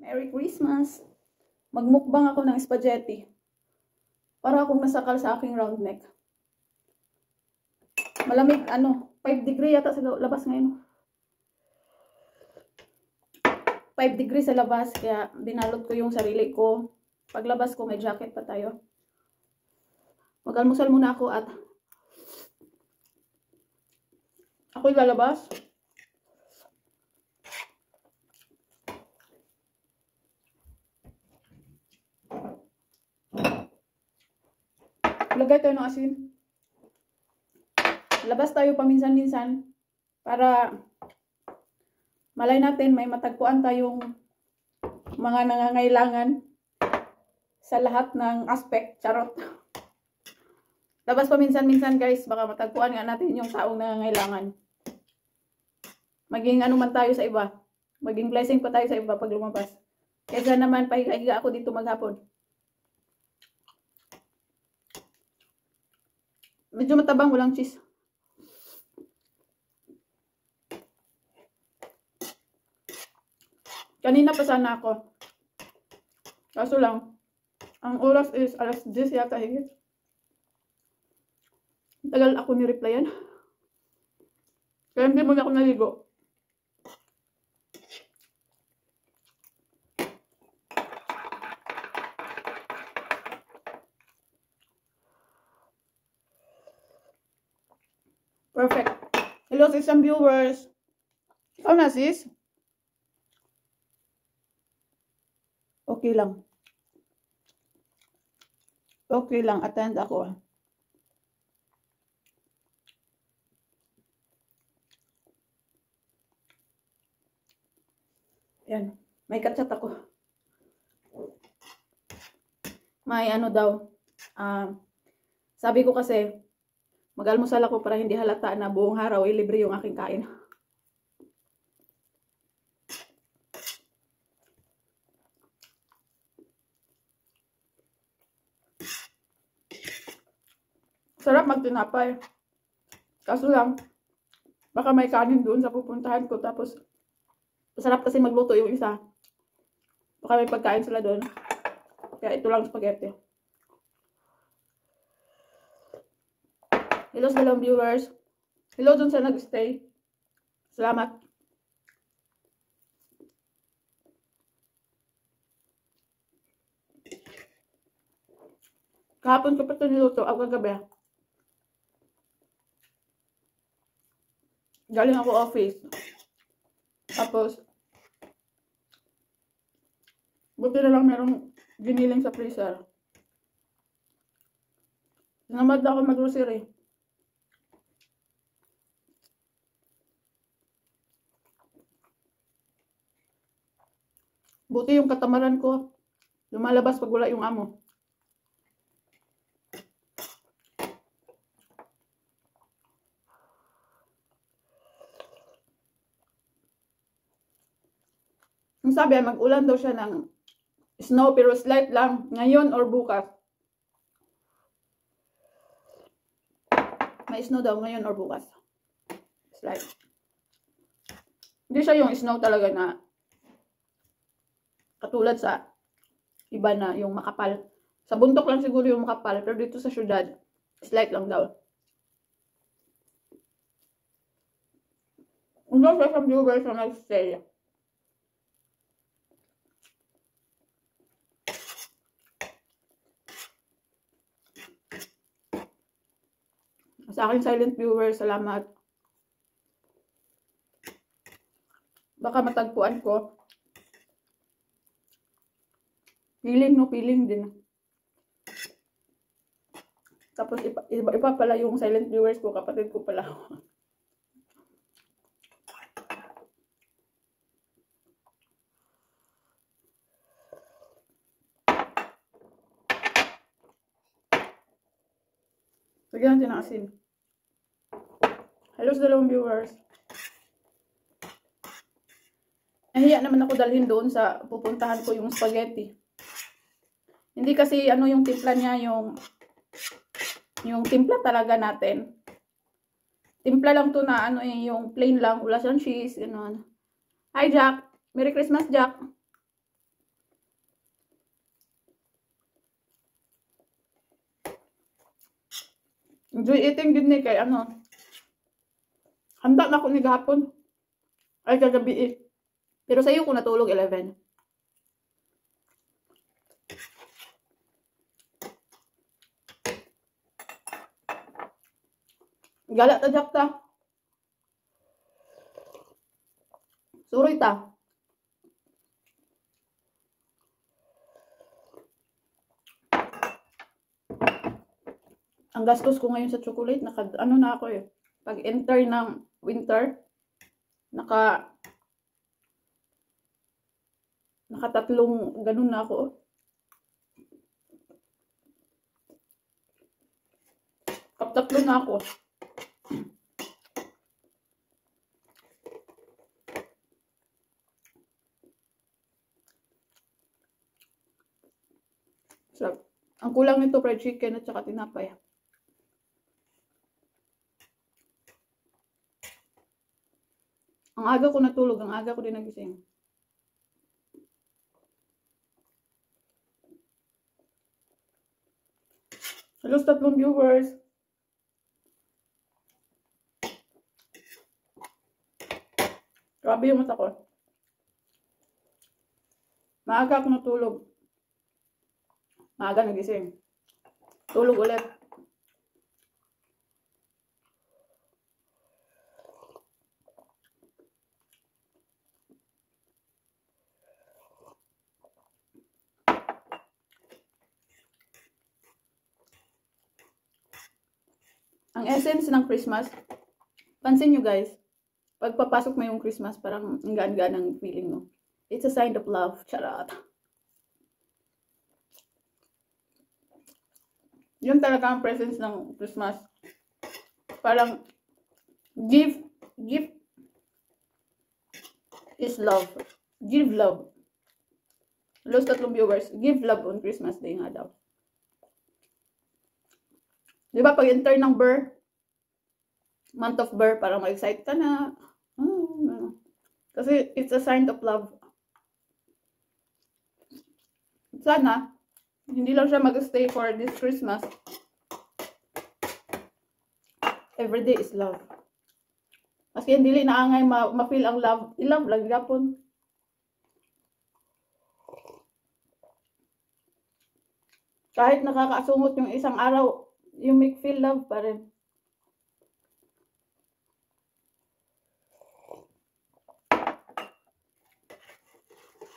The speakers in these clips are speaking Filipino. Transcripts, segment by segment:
Merry Christmas! Magmukbang ako ng spaghetti. Para akong nasakal sa aking round neck. Malamig, 5 degree yata sa labas ngayon. 5 degrees sa labas, kaya binalot ko yung sarili ko. Paglabas ko, may jacket pa tayo. Mag-almusal muna ako at ako'y lalabas. Lagay tayo ng asin. Labas tayo paminsan-minsan para malay natin may matagpuan tayong mga nangangailangan sa lahat ng aspect. Charot. Labas paminsan-minsan guys, baka matagpuan nga natin yung taong nangangailangan. Maging ano man tayo sa iba. Maging blessing pa tayo sa iba pag lumabas. Kaya naman pahiga ako dito maghapon. Medyo matabang, walang cheese. Kanina pa sana ako. Kaso lang, ang oras is alas 10 yata higit. Tagal ako ni-replyan. Kaya hindi muna ako naligo. Perfect. Hello sis and viewers. Ikaw na sis? Okay lang. Okay lang. Attend ako. Yan. May kachat ako. May ano daw. Sabi ko kasi, mag-almusal ako para hindi halata na buong araw libre yung aking kain. Sarap magtinapay. Kaso lang, baka may kanin doon sa pupuntahan ko. Tapos, sarap kasi magluto yung isa. Baka may pagkain sila doon. Kaya ito lang spaghetti. Hello sa dalawang viewers. Hello dun sa nag-stay. Salamat. Kahapon ko pa ito niluto. Ako kagabi. Galing ako office. Tapos, buti na lang merong giniling sa freezer. Namad na ako mag-grocery. Buti yung katamaran ko lumalabas pag wala yung amo. Ang sabi, mag-ulan daw siya ng snow pero slight lang ngayon or bukas. May snow daw ngayon or bukas. Slight. Hindi siya yung snow talaga na katulad sa iba na yung makapal. Sa bundok lang siguro yung makapal, pero dito sa syudad, slight lang daw. Hanggang sa viewers na nag-stay. Sa aking silent viewers, salamat. Baka matagpuan ko. Feeling, no? Feeling din. Tapos iba pala yung silent viewers ko. Kapatid ko pala. Lagyan natin ng asin. Hello sa dalawang viewers. Nahiya naman ako dalhin doon sa pupuntahan ko yung spaghetti. Hindi kasi yung timpla niya, yung timpla talaga natin. Timpla lang to na yung plain lang, wala siyang cheese, gano'n. Hi Jack! Merry Christmas Jack! Enjoy eating din ni kay ano. Handa na ako ni gahapon. Ay kagabi eh. Pero sa iyo ko natulog 11. Gala ta jak ta. Suroy ta. Ang gastos ko ngayon sa chocolate, ano na ako eh. Pag enter ng winter, nakatatlong ganun na ako. Kaptatlo na ako. So, ang kulang nito fried chicken at saka tinapay. Ang aga ko natulog, ang aga ko din nagising. Halos 3 viewers. Grabe yung mata ko. Maaga ako natulog. Maaga nagising. Tulog ulit. Ang essence ng Christmas, pansin nyo guys, pagpapasok mo yung Christmas, parang ang gaan-gaan ang feeling mo. It's a sign of love. Charot. Yun talaga ang presence ng Christmas. Parang, gift is love. Give love. Los 3 viewers, give love on Christmas Day nga daw. Di ba pag enter ng Ber, month of Ber, parang ma-excite ka na. Kasi it's a sign of love. Sana, hindi lang siya mag-stay for this Christmas. Every day is love. Kasi hindi naangay ma-feel ang love. I-love lang yapon. Kahit nakakasungot yung isang araw, you make feel love pa rin.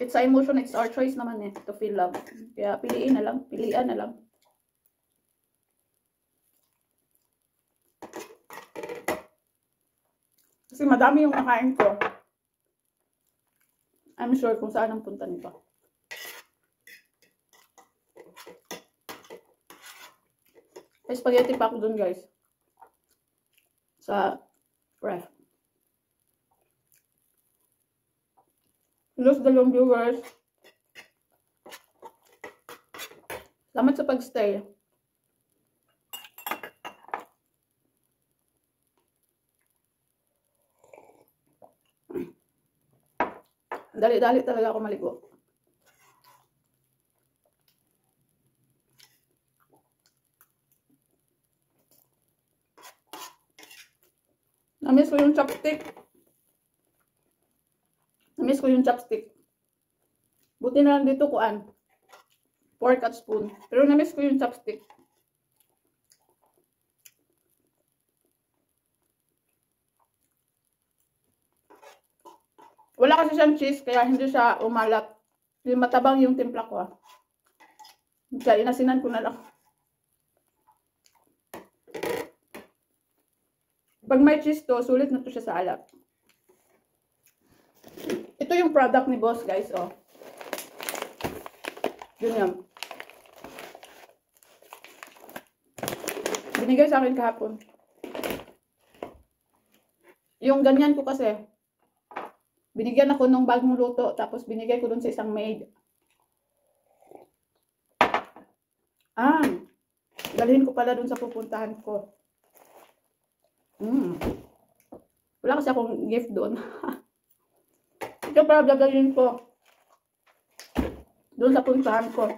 It's a emotion, it's our choice naman eh, to feel love. Kaya piliin na lang, pilian na lang. Kasi madami yung nakain ko. I'm sure kung saan ang punta nito. May spaghetti pa ako dun guys. Sa ref. Los 2 viewers. Salamat sa pag-stay. Dali-dali talaga ako maligo. Namiss ko yung chopstick. Namiss ko yung chopstick. Buti na lang dito kuan. Fork at spoon. Pero namiss ko yung chopstick. Wala kasi siyang cheese, kaya hindi siya umalat. Hindi matabang yung timpla ko. Kaya inasinan ko na lang. Pag may cheese to, sulit na to siya sa alat. Ito yung product ni boss guys, oh. Yun yan. Binigay sa akin kahapon. Yung ganyan ko kasi, binigyan ako ng bagong luto, tapos binigay ko dun sa isang maid. Dalhin ko pala dun sa pupuntahan ko. Wala kasi akong gift doon. Ito para dadalhin ko doon sa puntahan ko.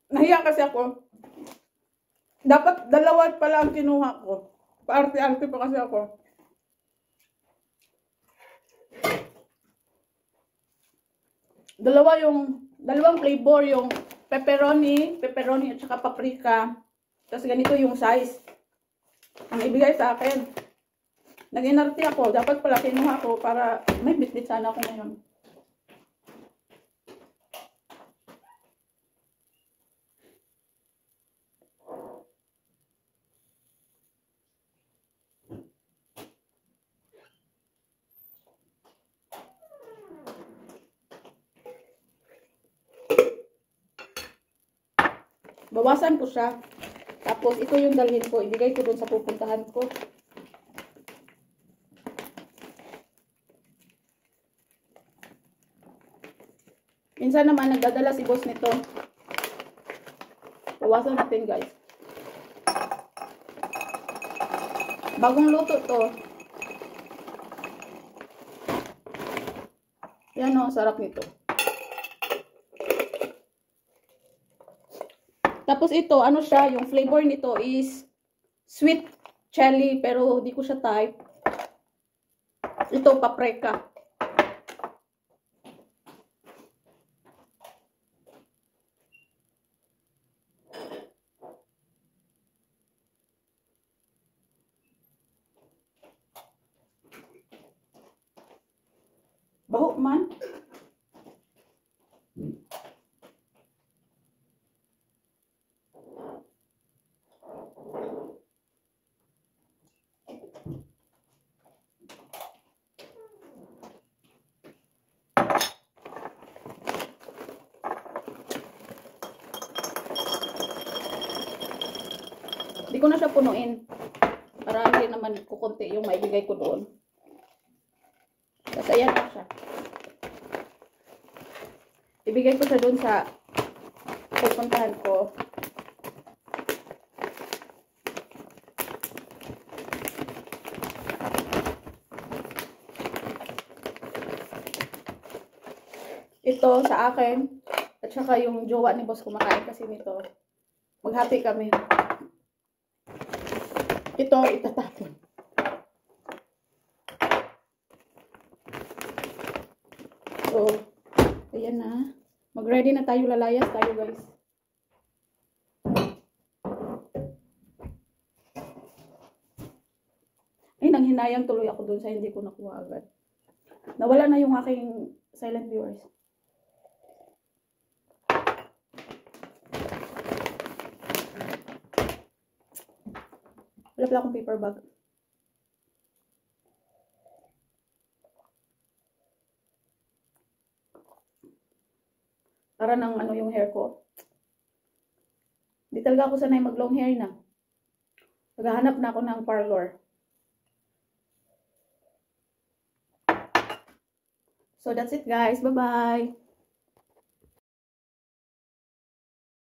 Nahiya kasi ako. Dapat dalawa pala ang kinuha ko. Paarte-arte pa kasi ako. Dalawang flavor, yung pepperoni at saka paprika. Tapos ganito yung size. Ang ibigay sa akin. Nag-inarte ako. Dapat pala kinuha ko para may bitbit sana ako ngayon. Bawasan ko siya. Tapos ito yung dalhin ko. Ibigay ko dun sa pupuntahan ko. Minsan naman nagdadala si boss nito. Bawasan natin guys. Bagong luto to. Yan o, sarap nito. Tapos ito, ano siya, yung flavor nito is sweet chili, pero di ko siya type. Ito, paprika. Baho man. Hindi ko na siya punuin. Para hindi naman kukunti yung maibigay ko doon. Kasi ayan na siya. Ibigay ko siya doon sa pupuntahan ko. Ito sa akin. At saka yung jowa ni boss kumakain kasi nito. Maghati kami. Ito, itatapon. So, ayan na. Mag-ready na tayo, lalayas tayo guys. Ay, nanghinayang tuloy ako dun sa hindi ko nakuha agad. Nawala na yung aking silent viewers. Wala pala akong paper bag. Para ng ano yung hair ko. Hindi talaga ako sanay mag long hair na. Naghahanap na ako ng parlor. So that's it guys. Bye-bye.